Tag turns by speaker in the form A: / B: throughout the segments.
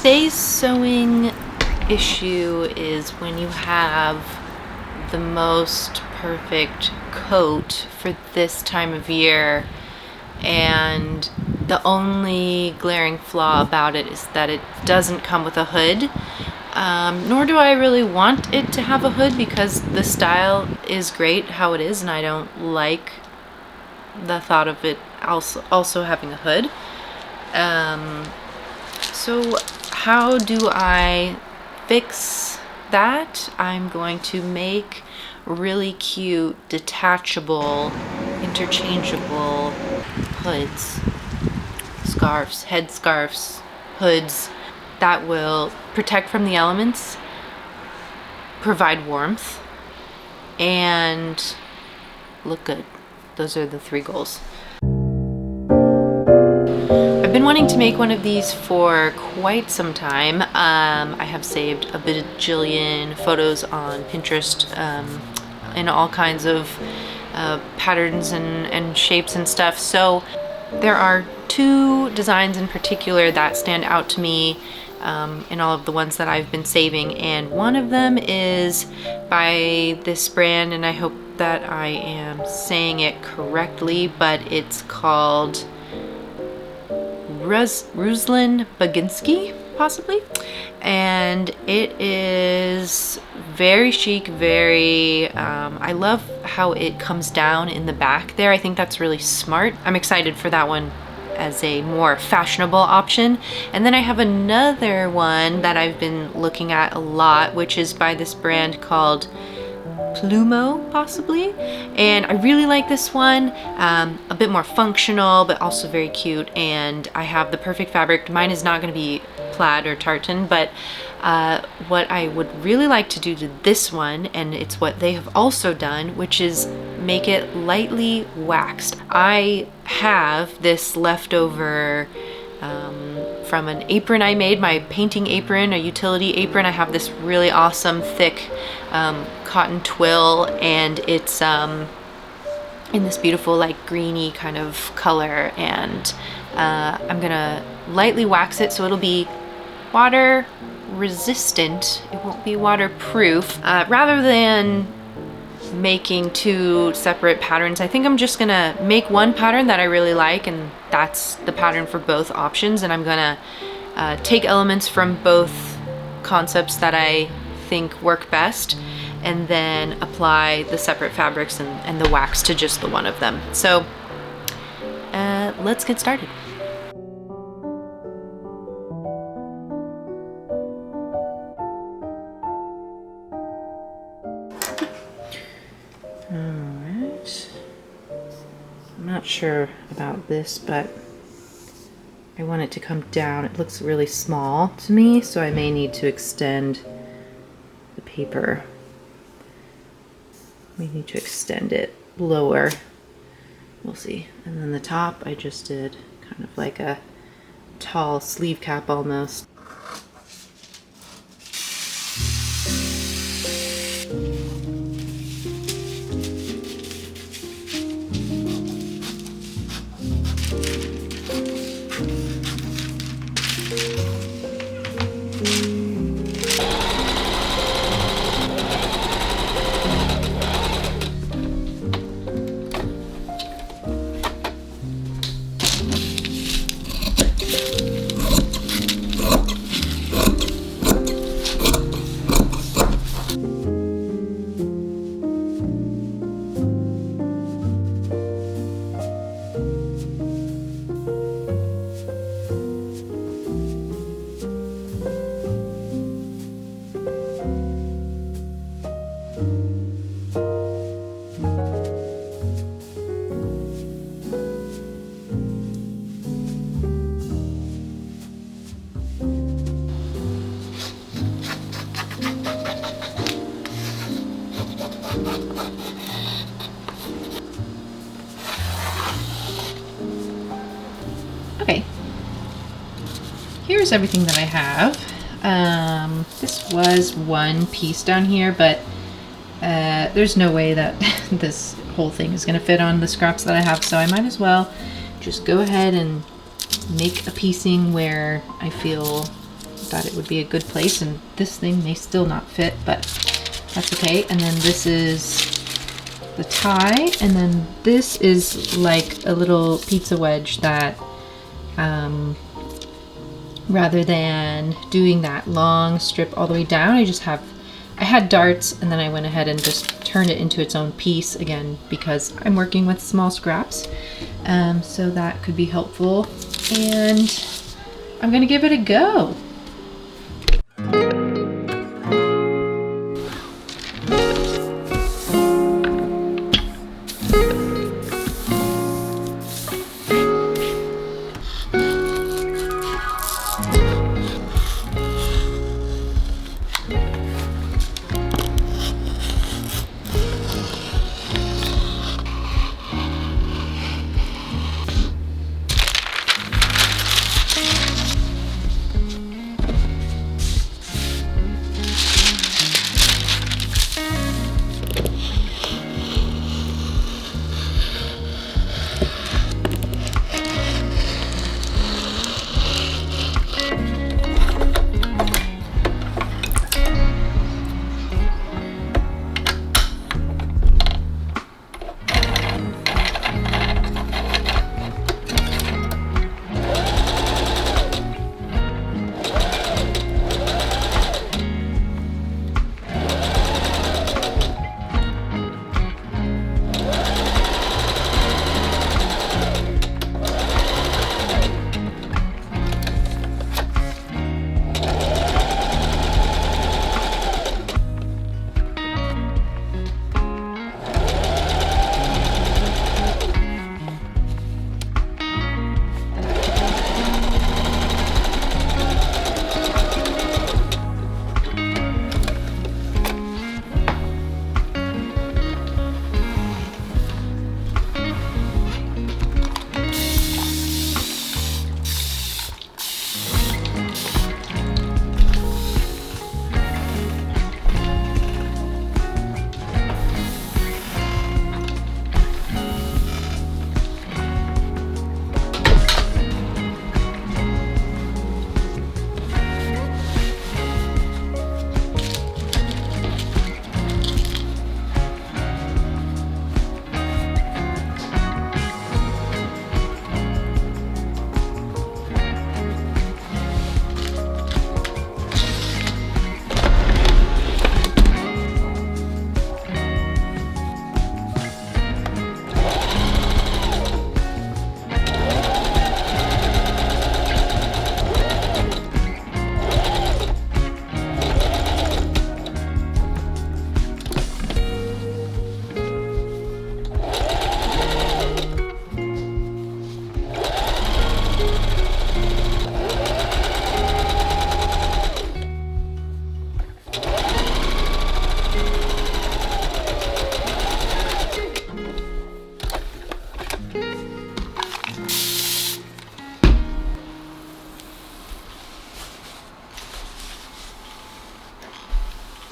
A: Today's sewing issue is when you have the most perfect coat for this time of year, and the only glaring flaw about it is that it doesn't come with a hood. Nor do I really want it to have a hood because the style is great how it is, and I don't like the thought of it also having a hood. So how do I fix that? I'm going to make really cute, detachable, interchangeable hoods, scarves, head scarves, hoods that will protect from the elements, provide warmth, and look good. Those are the 3 goals. I've been wanting to make one of these for quite some time. I have saved a bajillion photos on Pinterest in all kinds of patterns and shapes and stuff. So there are 2 designs in particular that stand out to me in all of the ones that I've been saving, and one of them is by this brand, and I hope that I am saying it correctly, but it's called Ruslan Baginski, possibly, and it is very chic, very I love how it comes down in the back there. I think that's really smart. I'm excited for that one as a more fashionable option. And then I have another one that I've been looking at a lot, which is by this brand called Plumo, possibly, and I really like this one. A bit more functional, but also very cute, and I have the perfect fabric. Mine is not going to be plaid or tartan, but what I would really like to do to this one, and it's what they have also done, which is make it lightly waxed. I have this leftover from an apron I made, my painting apron, a utility apron. I have this really awesome thick cotton twill, and it's in this beautiful like greeny kind of color, and I'm gonna lightly wax it so it'll be water resistant. It won't be waterproof. Rather than making 2 separate patterns, I think I'm just gonna make one pattern that I really like, and that's the pattern for both options, and I'm gonna take elements from both concepts that I think work best, and then apply the separate fabrics and the wax to just the one of them. So let's get started. Alright, I'm not sure about this, but I want it to come down. It looks really small to me, so I may need to extend the paper. We need to extend it lower. We'll see. And then the top, I just did kind of like a tall sleeve cap almost. Okay, here's everything that I have. This was one piece down here, but there's no way that this whole thing is going to fit on the scraps that I have, so I might as well just go ahead and make a piecing where I feel thought it would be a good place, and this thing may still not fit, but that's okay. And then this is the tie, and then this is like a little pizza wedge that rather than doing that long strip all the way down, I had darts, and then I went ahead and just turned it into its own piece again because I'm working with small scraps, so that could be helpful, and I'm gonna give it a go.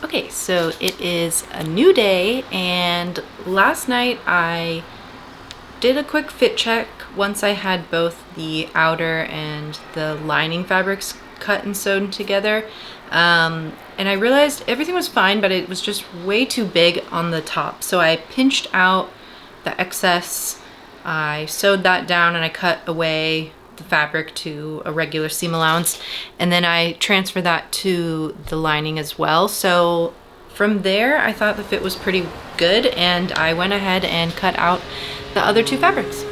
A: Okay, so it is a new day, and last night I did a quick fit check once I had both the outer and the lining fabrics cut and sewn together. And I realized everything was fine, but it was just way too big on the top. So I pinched out the excess, I sewed that down, and I cut away the fabric to a regular seam allowance, and then I transferred that to the lining as well. So from there I thought the fit was pretty good, and I went ahead and cut out the other two fabrics.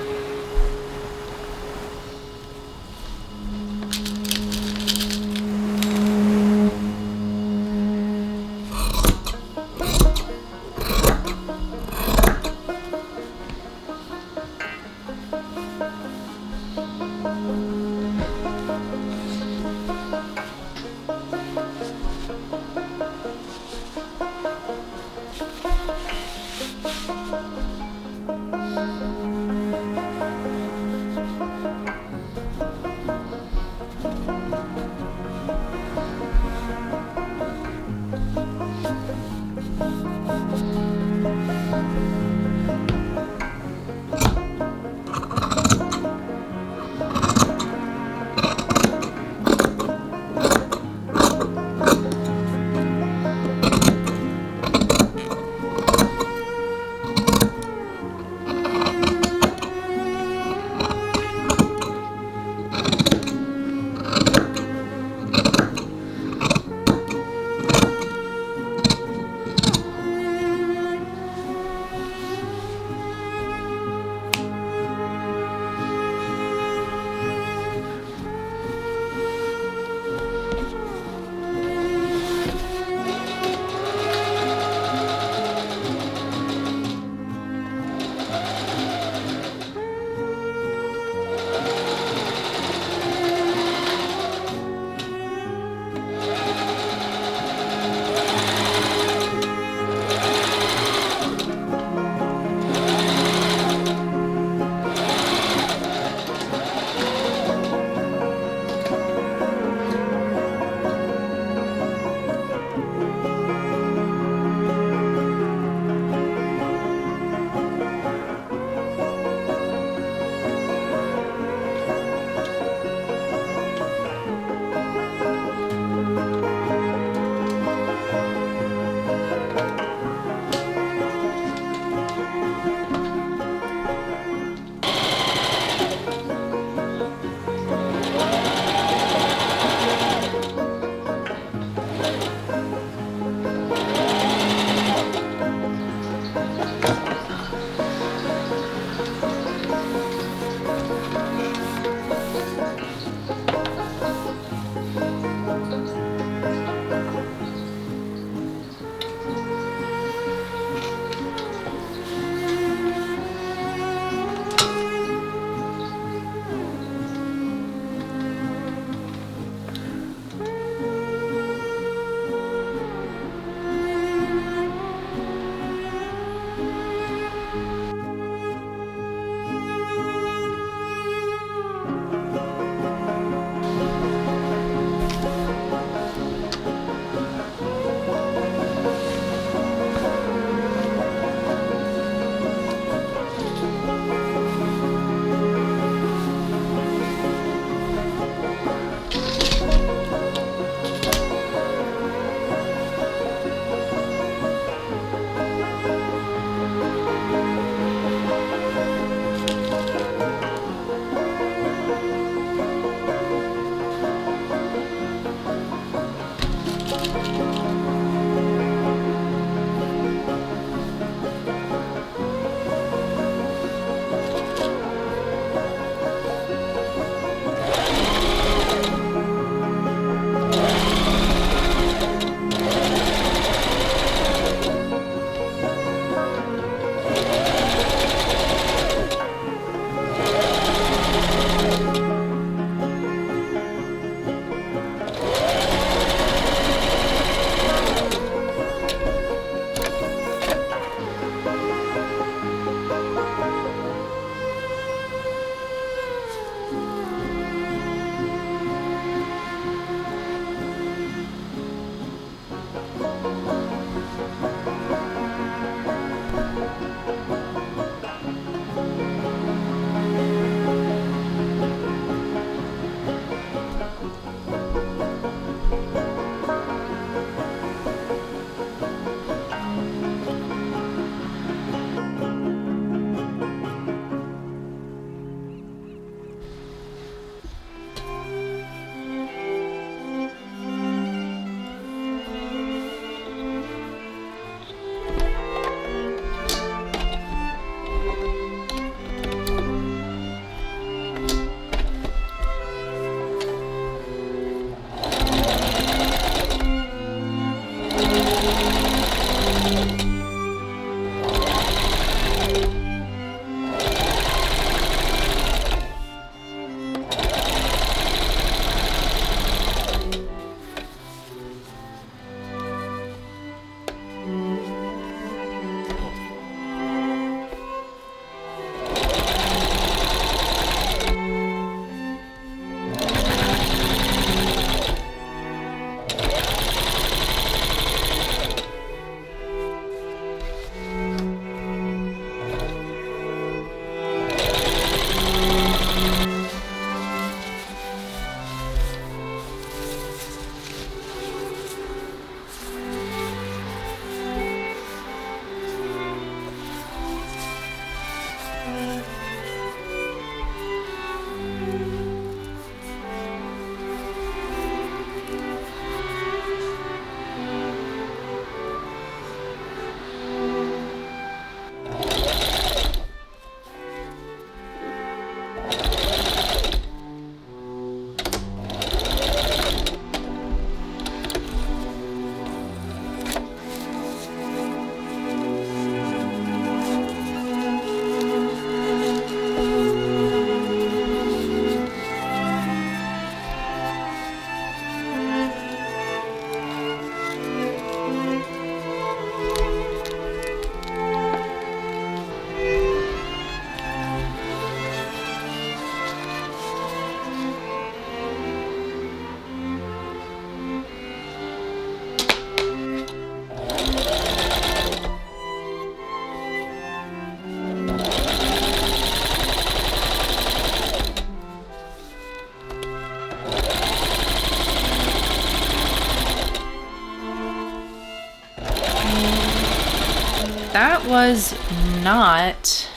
A: that was not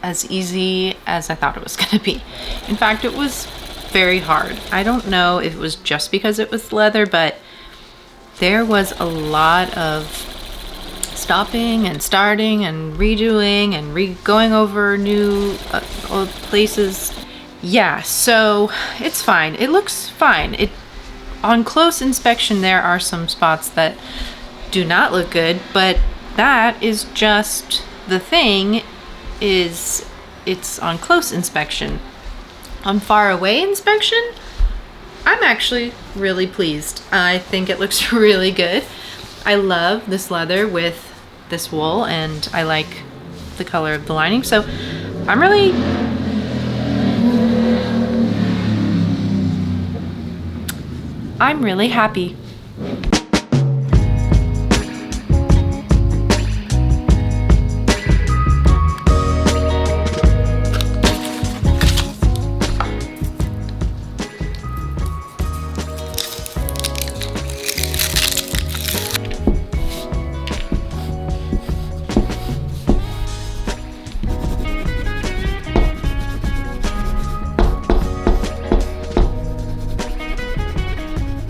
A: as easy as I thought it was going to be. In fact, it was very hard. I don't know if it was just because it was leather, but there was a lot of stopping and starting and redoing and going over new old places. Yeah, so it's fine. It looks fine. On close inspection, there are some spots that do not look good, but that is just the thing, is it's on close inspection. On far away inspection, I'm actually really pleased. I think it looks really good. I love this leather with this wool, and I like the color of the lining, so I'm really happy.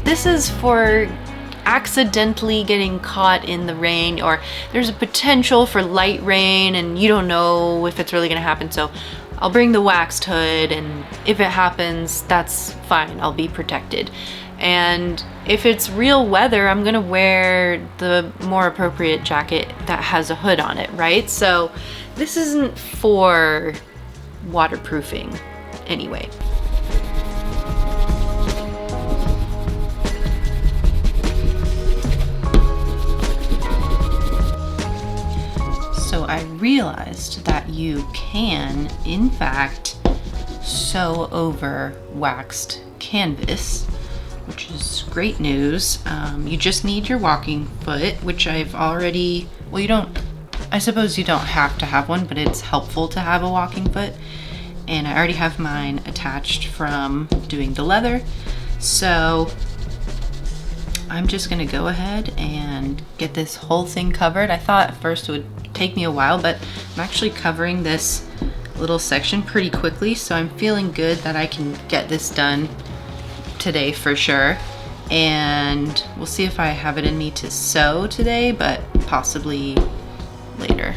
A: This is for accidentally getting caught in the rain, or there's a potential for light rain and you don't know if it's really gonna happen. So I'll bring the waxed hood, and if it happens, that's fine. I'll be protected. And if it's real weather, I'm gonna wear the more appropriate jacket that has a hood on it, right? So this isn't for waterproofing anyway. So I realized that you can, in fact, sew over waxed canvas, which is great news. You just need your walking foot, which I've already, well, I suppose you don't have to have one, but it's helpful to have a walking foot. And I already have mine attached from doing the leather. So I'm just gonna go ahead and get this whole thing covered. I thought at first it would take me a while, but I'm actually covering this little section pretty quickly, so I'm feeling good that I can get this done today for sure. And we'll see if I have it in me to sew today, but possibly later.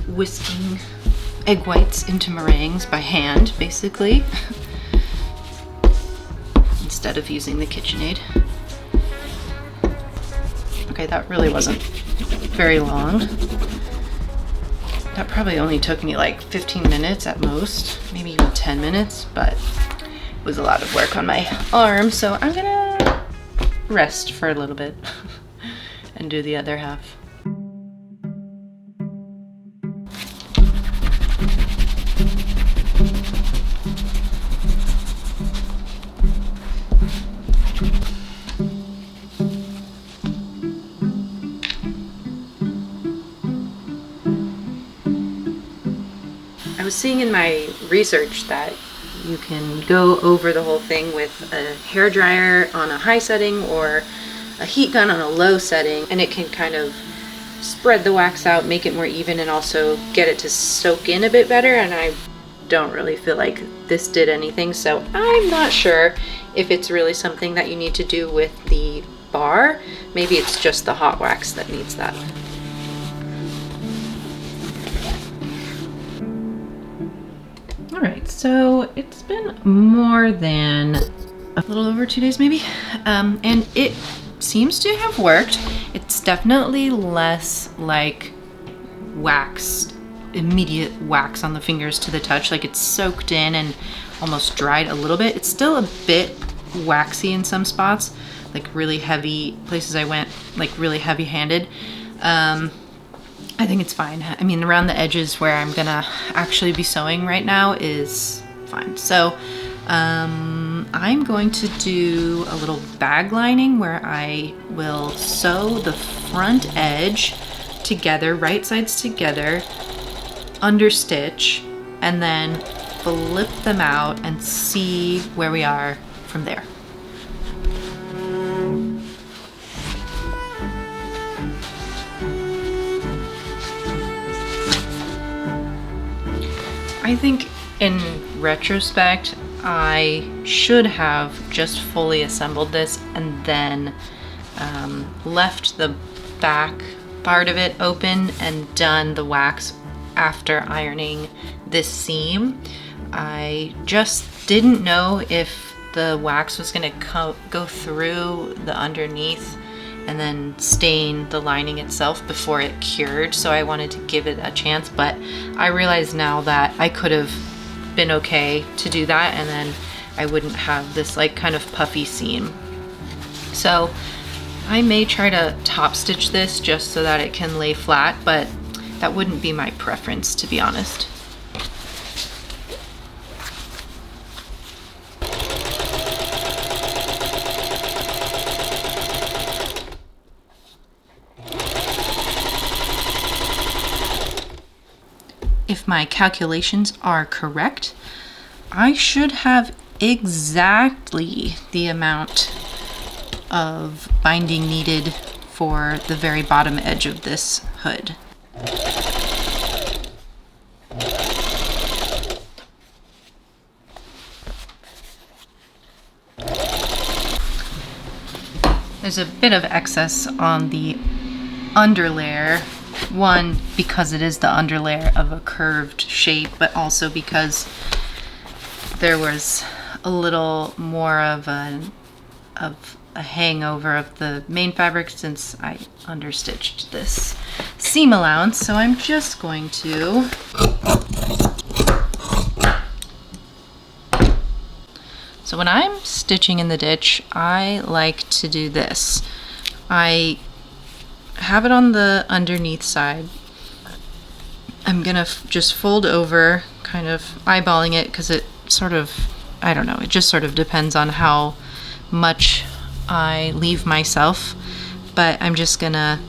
A: Whisking egg whites into meringues by hand, basically, instead of using the KitchenAid. Okay, that really wasn't very long. That probably only took me like 15 minutes at most, maybe even 10 minutes, but it was a lot of work on my arm, so I'm gonna rest for a little bit and do the other half. I was seeing in my research that you can go over the whole thing with a hair dryer on a high setting or a heat gun on a low setting, and it can kind of spread the wax out, make it more even, and also get it to soak in a bit better. And I don't really feel like this did anything, so I'm not sure if it's really something that you need to do with the bar. Maybe it's just the hot wax that needs that. All right, so it's been more than a little over 2 days maybe, and it seems to have worked. It's definitely less like waxed, immediate wax on the fingers to the touch, like it's soaked in and almost dried a little bit. It's still a bit waxy in some spots, like really heavy places I went, like really heavy handed. I think it's fine. I mean, around the edges where I'm gonna actually be sewing right now is fine. So I'm I'm going to do a little bag lining where I will sew the front edge together, right sides together, understitch, and then flip them out and see where we are from there. I think in retrospect, I should have just fully assembled this and then left the back part of it open and done the wax after ironing this seam. I just didn't know if the wax was going to go through the underneath and then stain the lining itself before it cured, so I wanted to give it a chance, but I realize now that I could have been okay to do that, and then I wouldn't have this like kind of puffy seam. So I may try to top stitch this just so that it can lay flat, but that wouldn't be my preference, to be honest. If my calculations are correct, I should have exactly the amount of binding needed for the very bottom edge of this hood. There's a bit of excess on the underlayer. One, because it is the underlayer of a curved shape, but also because there was a little more of a hangover of the main fabric since I understitched this seam allowance. So I'm just going to So when I'm stitching in the ditch, I like to do this. I have it on the underneath side. I'm gonna just fold over, kind of eyeballing it, because it sort of, I don't know, it just sort of depends on how much I leave myself, but I'm just gonna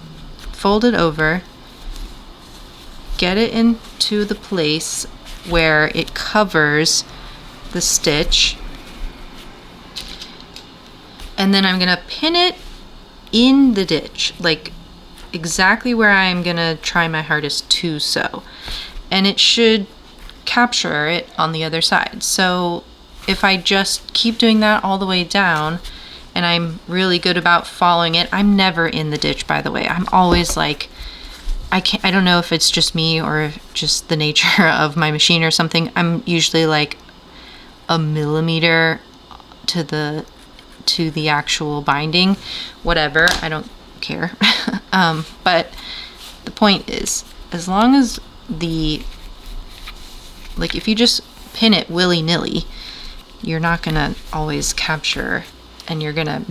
A: fold it over, get it into the place where it covers the stitch, and then I'm gonna pin it in the ditch, like exactly where I'm gonna try my hardest to sew, and it should capture it on the other side. So if I just keep doing that all the way down, and I'm really good about following it, I'm never in the ditch, by the way. I'm always like, I don't know if it's just me or just the nature of my machine or something. I'm usually like a millimeter to the actual binding, whatever, I don't care. But the point is, as long as if you just pin it willy-nilly, you're not gonna always capture, and you're gonna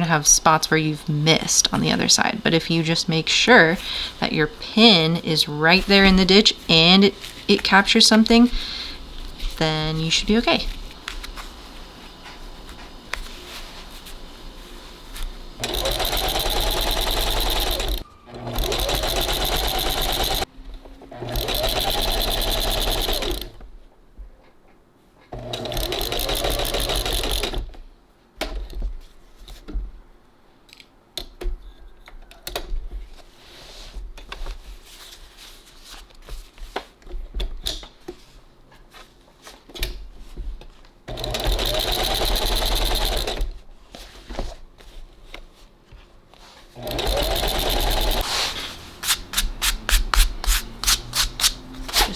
A: have spots where you've missed on the other side. But if you just make sure that your pin is right there in the ditch and it captures something, then you should be okay.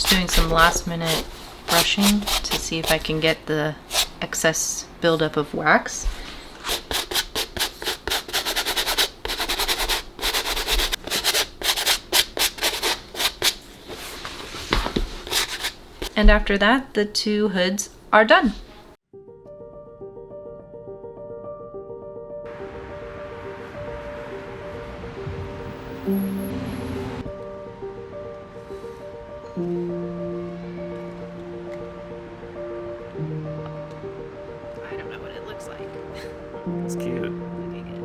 A: Doing some last minute brushing to see if I can get the excess buildup of wax. And after that, the two hoods are done. I don't looks like.
B: It's cute.
A: Look at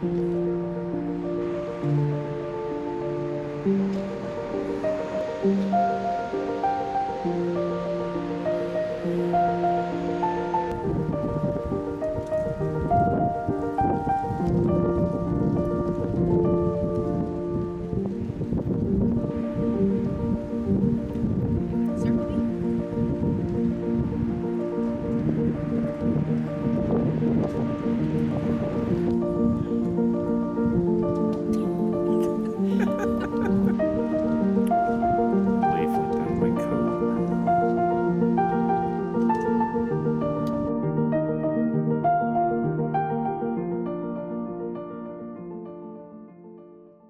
A: it.